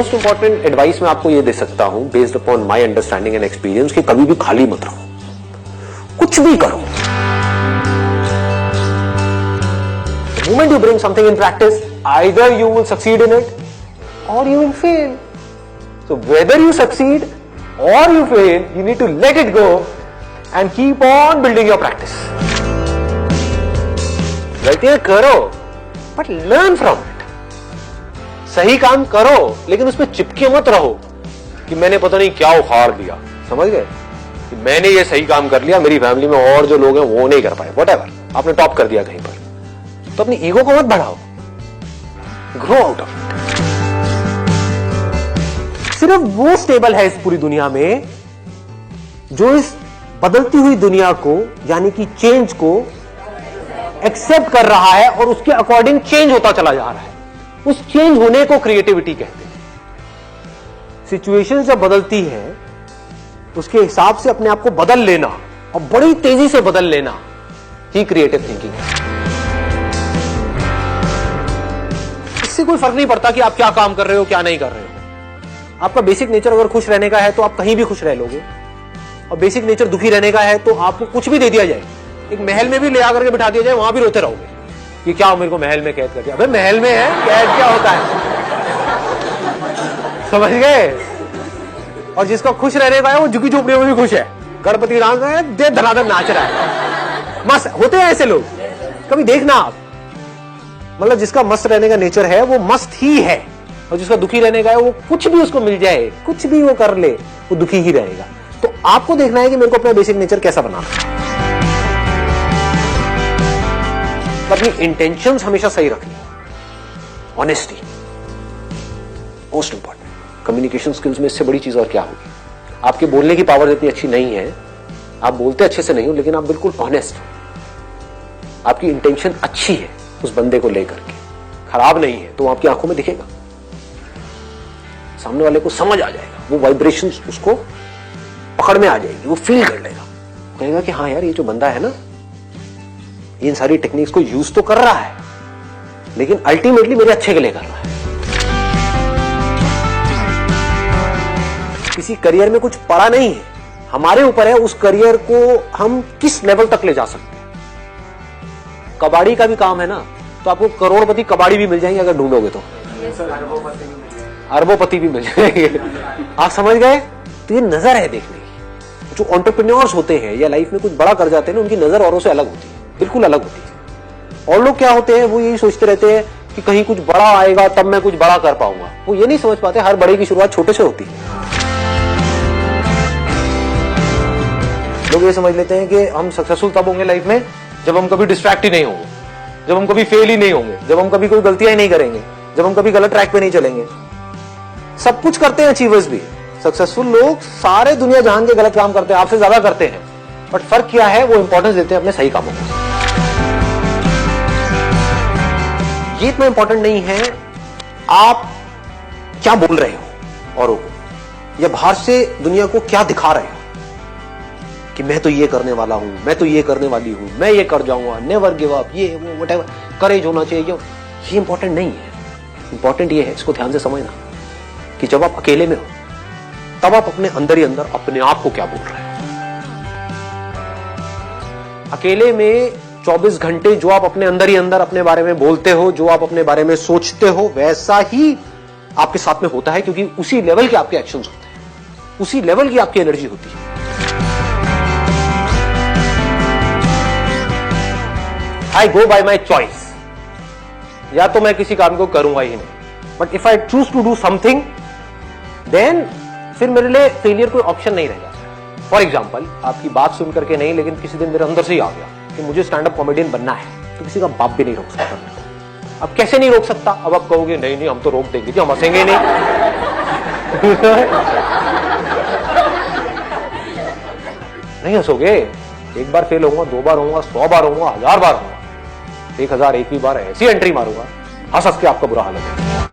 Most important advice मैं आपको ये दे सकता हूं based upon my understanding and experience कि कभी भी खाली मत रहो, कुछ भी करो। The moment you bring something in practice, either you will succeed in it or you will fail. So whether you succeed or you fail, you need to let it go and keep on building your practice. गलतियां करो but learn from it. सही काम करो लेकिन उसमें चिपके मत रहो कि मैंने पता नहीं क्या उखाड़ दिया, समझ गए, कि मैंने ये सही काम कर लिया, मेरी फैमिली में और जो लोग हैं वो नहीं कर पाए, व्हाटएवर, आपने टॉप कर दिया कहीं पर, तो अपनी ईगो को मत बढ़ाओ, ग्रो आउट ऑफ इट। सिर्फ वो स्टेबल है इस पूरी दुनिया में जो इस बदलती हुई दुनिया को यानी कि चेंज को एक्सेप्ट कर रहा है और उसके अकॉर्डिंग चेंज होता चला जा रहा है। उस चेंज होने को क्रिएटिविटी कहते हैं। सिचुएशन जब बदलती है उसके हिसाब से अपने आप को बदल लेना और बड़ी तेजी से बदल लेना ही क्रिएटिव थिंकिंग है। इससे कोई फर्क नहीं पड़ता कि आप क्या काम कर रहे हो क्या नहीं कर रहे हो। आपका बेसिक नेचर अगर खुश रहने का है तो आप कहीं भी खुश रह लोगे, और बेसिक नेचर दुखी रहने का है तो आपको कुछ भी दे दिया जाए, एक महल में भी ले आकर के बिठा दिया जाए, वहां भी रोते रहोगे कि क्या मेरे को महल में कैद कर दिया। अबे महल में है, कैद क्या होता है, समझ गए। और जिसका खुश रहने का है वो झुकी झोपड़ियों में भी खुश है, गणपति डांस में दे धनाधन नाच रहा है, मस्त होते हैं ऐसे लोग, कभी देखना आप। मतलब जिसका मस्त रहने का नेचर है वो मस्त ही है, और जिसका दुखी रहने का है वो कुछ भी उसको मिल जाए, कुछ भी वो कर ले, वो दुखी ही रहेगा। तो आपको देखना है कि मेरे को अपना बेसिक नेचर कैसा बनाना है। अपनी इंटेंशंस हमेशा सही रखनी, honesty most important. Communication skills में इससे बड़ी चीज और क्या होगी। आपके बोलने की पावर इतनी अच्छी नहीं है, आप बोलते अच्छे से नहीं हो, लेकिन आप बिल्कुल ऑनेस्ट हो, आपकी इंटेंशन अच्छी है उस बंदे को लेकर के, खराब नहीं है, तो आपकी आंखों में दिखेगा, सामने वाले को समझ आ जाएगा, वो वाइब्रेशंस उसको पकड़ में आ जाएगी, वो फील कर लेगा, कहेगा कि हाँ यार ये जो बंदा है ना इन सारी टेक्निक्स को यूज तो कर रहा है लेकिन अल्टीमेटली मेरे अच्छे के लिए कर रहा है। किसी करियर में कुछ पड़ा नहीं है, हमारे ऊपर है उस करियर को हम किस लेवल तक ले जा सकते हैं। कबाड़ी का भी काम है ना, तो आपको करोड़पति कबाड़ी भी मिल जाएंगे अगर ढूंढोगे तो, अरबोपति भी मिल जाएंगे, आप समझ गए। तो ये नजर है देखने की। जो एंटरप्रेन्योर्स होते हैं या लाइफ में कुछ बड़ा कर जाते हैं ना, उनकी नजर औरों से अलग होती है, बिल्कुल अलग होती है। और लोग क्या होते हैं, वो यही सोचते रहते हैं कि कहीं कुछ बड़ा आएगा तब मैं कुछ बड़ा कर पाऊंगा। वो ये नहीं समझ पाते हर बड़े की शुरुआत छोटे से होती है। लोग ये समझ लेते हैं कि हम सक्सेसफुल तब होंगे लाइफ में जब हम कभी डिस्ट्रैक्ट ही नहीं होंगे, जब हम कभी फेल ही नहीं होंगे, जब हम कभी कोई गलतियां ही नहीं करेंगे, जब हम कभी गलत ट्रैक पे नहीं चलेंगे। सब कुछ करते हैं अचीवर्स भी, सक्सेसफुल लोग सारे दुनिया जहान के गलत काम करते हैं, आपसे ज्यादा करते हैं, बट फर्क क्या है, वो इंपॉर्टेंस देते हैं अपने सही कामों को। ये इतना इंपॉर्टेंट नहीं है आप क्या बोल रहे हो औरों को, या बाहर से दुनिया को क्या दिखा रहे हो कि मैं तो ये करने वाला हूं, मैं तो ये करने वाली हूं, मैं ये कर जाऊंगा, नेवर गिव अप, ये वो व्हाटएवर, करेज होना चाहिए। ये इंपॉर्टेंट नहीं है। इंपॉर्टेंट ये है, इसको ध्यान से समझना, कि जब आप अकेले में हो तब आप अपने अंदर ही अंदर अपने आप को क्या बोल रहे हो। अकेले में 24 घंटे जो आप अपने अंदर ही अंदर अपने बारे में बोलते हो, जो आप अपने बारे में सोचते हो, वैसा ही आपके साथ में होता है, क्योंकि उसी लेवल के आपके एक्शंस होते हैं, उसी लेवल की आपकी एनर्जी होती है। आई गो बाय माई चॉइस, या तो मैं किसी काम को करूंगा ही नहीं, but if I choose to do something then फिर मेरे लिए फेलियर कोई ऑप्शन नहीं रह जाता। फॉर एग्जाम्पल, आपकी बात सुन करके नहीं, लेकिन किसी दिन मेरे अंदर से ही आ गया कि मुझे स्टैंड अप कॉमेडियन बनना है, तो किसी का बाप भी नहीं रोक सकता। अब कैसे नहीं रोक सकता, अब आप कहोगे नहीं नहीं हम तो रोक देंगे जी, हम हंसेंगे नहीं। नहीं हंसोगे, एक बार फेल होऊंगा, 2 बार होऊंगा, 100 बार होऊंगा, 1000 बार होऊंगा, 1001वीं बार ऐसी एंट्री मारूंगा, हंस हंस के आपका बुरा हाल हो जाएगा।